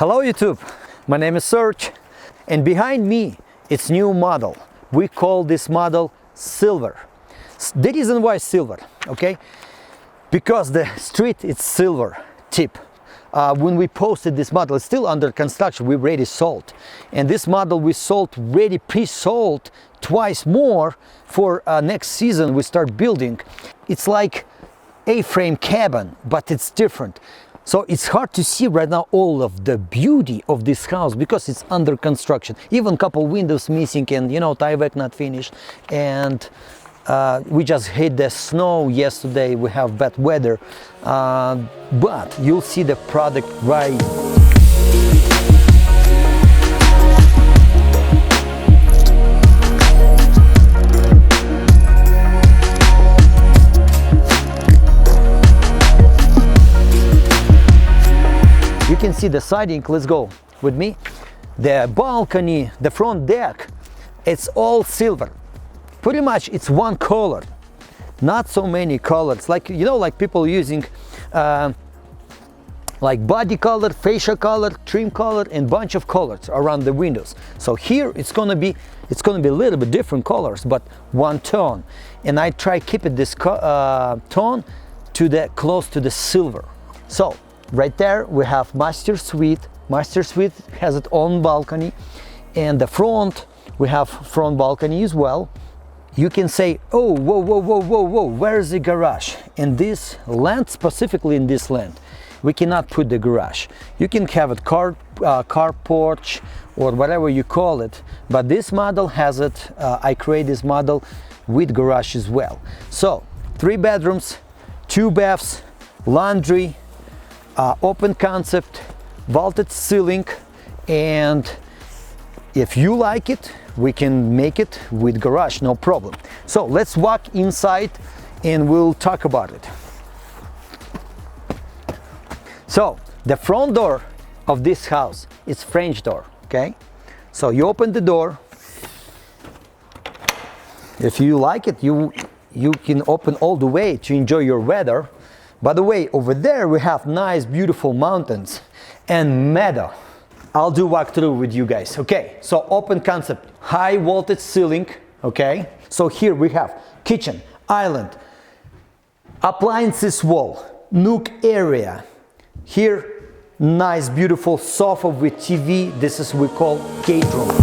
Hello YouTube, my name is Serg, and behind me it's new model. We call this model silver. The reason why silver, okay? Because the street is silver tip. When we posted this model, it's still under construction, we already sold. And this model we sold ready, pre-sold twice more for next season we start building. It's like A-frame cabin, but it's different. So it's hard to see right now all of the beauty of this house because it's under construction. Even couple windows missing and tieback not finished. And we just hit the snow yesterday, we have bad weather. But you'll see the product right. You can see the siding, let's go with me. The balcony, the front deck, it's all silver. Pretty much it's one color, not so many colors. Like, like people using like body color, fascia color, trim color, and bunch of colors around the windows. So here it's gonna be a little bit different colors, but one tone. And I try keep this tone to close to the silver. So right there we have master suite. Master suite has its own balcony, and the front we have front balcony as well. You can say, oh, whoa, where's the garage? In this land, specifically in this land, we cannot put the garage. You can have it car porch or whatever you call it, but this model has it. I create this model with garage as well. So 3 bedrooms, 2 baths, laundry, open concept, vaulted ceiling, and if you like it, we can make it with garage, no problem. So let's walk inside and we'll talk about it. So the front door of this house is French door, okay? So you open the door. If you like it, you can open all the way to enjoy your weather. By the way, over there we have nice, beautiful mountains and meadow. I'll do walkthrough with you guys. Okay, so open concept, high voltage ceiling. Okay, so here we have kitchen, island, appliances wall, nook area. Here, nice, beautiful sofa with TV. This is we call gate room.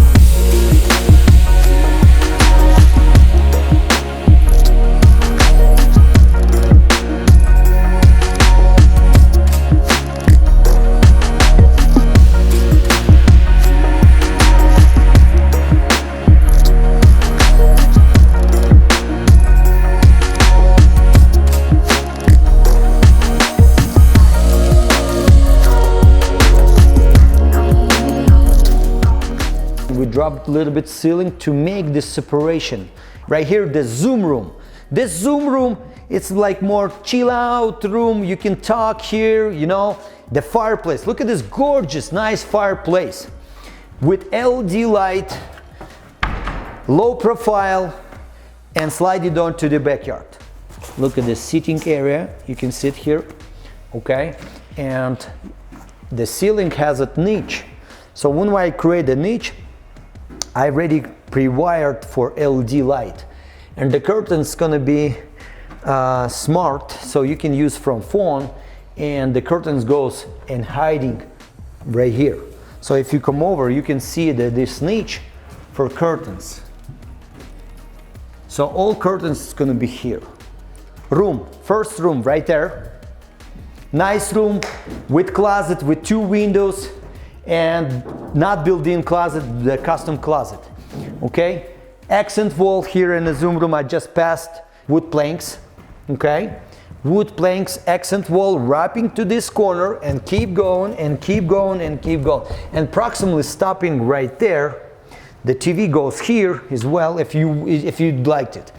We dropped a little bit ceiling to make this separation. Right here, the Zoom room. This Zoom room, it's like more chill out room. You can talk here, The fireplace, look at this gorgeous, nice fireplace with LED light, low profile, and slide it down to the backyard. Look at the seating area. You can sit here, okay? And the ceiling has a niche. So when I create a niche, I already pre-wired for LED light, and the curtain's gonna be smart, so you can use from phone, and the curtains goes and hiding right here. So if you come over, you can see this niche for curtains. So all curtains is gonna be here. Room, first room right there. Nice room with closet with 2 windows. And not built-in closet, the custom closet, okay? Accent wall here in the Zoom room, I just passed wood planks, okay? Wood planks, accent wall, wrapping to this corner and keep going and keep going and keep going. And approximately stopping right there. The TV goes here as well if you liked it.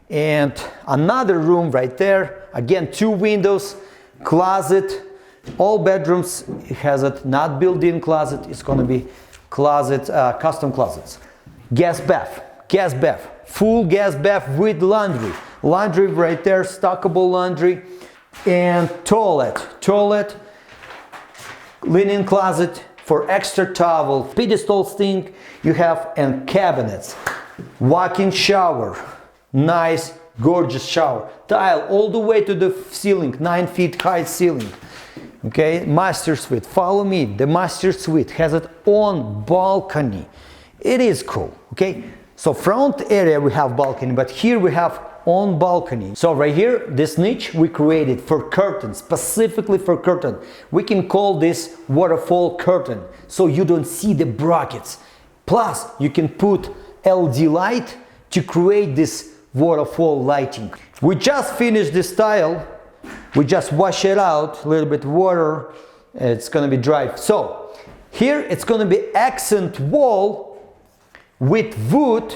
And another room right there, again 2 windows, closet. All bedrooms, it has a not built-in closet, it's gonna be closet, custom closets. Gas bath, full gas bath with laundry. Laundry right there, stackable laundry. And toilet, linen closet for extra towel, pedestal sink you have, and cabinets. Walk-in shower, nice, gorgeous shower. Tile all the way to the ceiling, 9 feet high ceiling. Okay, master suite, follow me. The master suite has its own balcony. It is cool, okay? So front area we have balcony, but here we have own balcony. So right here, this niche we created for curtains, specifically for curtain. We can call this waterfall curtain, so you don't see the brackets. Plus, you can put LED light to create this waterfall lighting. We just finished this tile. We just wash it out, a little bit water, it's gonna be dry. So here it's gonna be accent wall with wood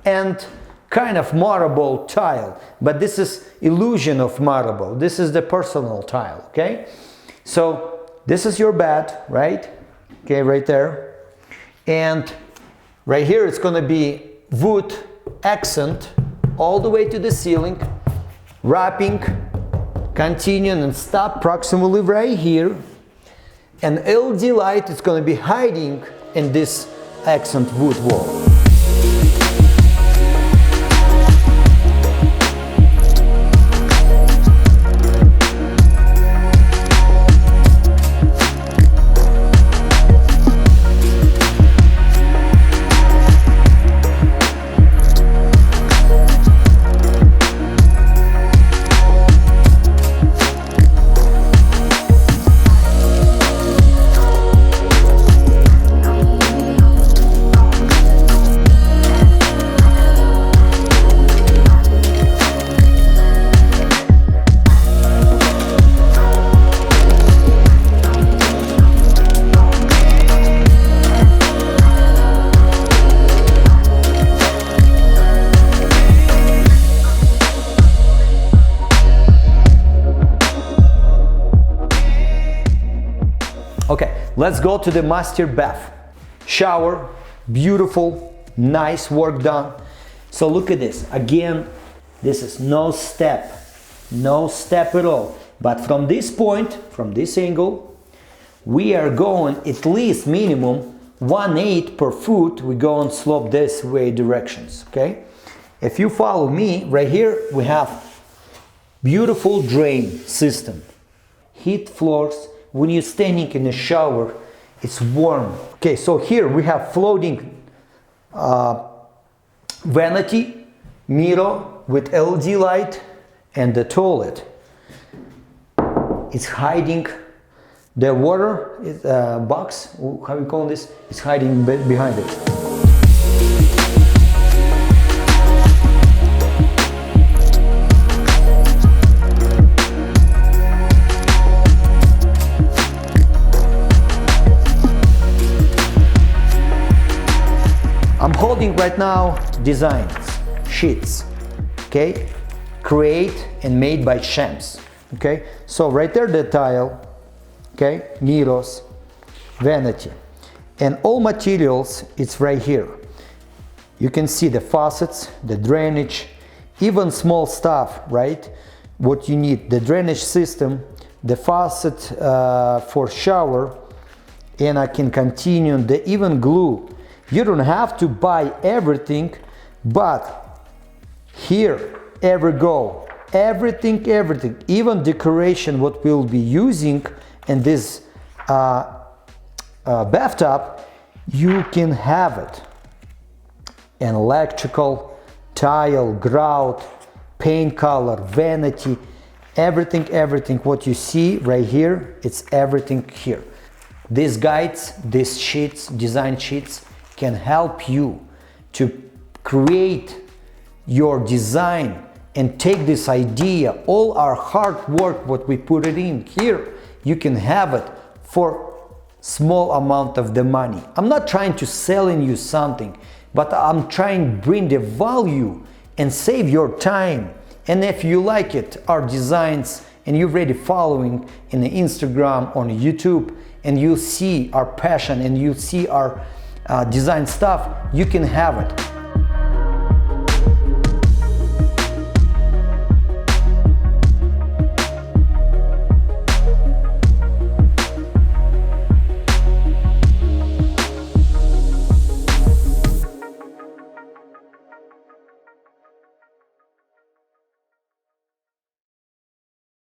and kind of marble tile, but this is illusion of marble. This is the personal tile, okay? So this is your bed, right? Okay, right there. And right here it's gonna be wood accent all the way to the ceiling, wrapping, continuing and stop approximately right here. And LED light is going to be hiding in this accent wood wall. Okay, let's go to the master bath. Shower, beautiful, nice work done. So look at this. Again, this is no step at all. But from this point, from this angle, we are going at least minimum 1/8 per foot. We go on slope this way directions, okay? If you follow me, right here we have beautiful drain system. Heat floors. When you're standing in the shower, it's warm. Okay, so here we have floating vanity, mirror with LED light, and the toilet. It's hiding the water box, how you call this? It's hiding behind it. I'm holding right now designs, sheets, okay, create and made by SHEMSS, okay. So right there the tile, okay, mirrors, vanity, and all materials, it's right here. You can see the faucets, the drainage, even small stuff, right, what you need, the drainage system, the faucet for shower, and I can continue the even glue. You don't have to buy everything, but here, everything, even decoration what we'll be using in this bathtub, you can have it. An electrical, tile, grout, paint color, vanity, everything what you see right here, it's everything here. These guides, these sheets, design sheets, can help you to create your design and take this idea, all our hard work, what we put it in here, you can have it for small amount of the money. I'm not trying to sell in you something, but I'm trying to bring the value and save your time. And if you like it, our designs, and you're already following in the Instagram, on YouTube, and you see our passion and you see our design stuff, you can have it.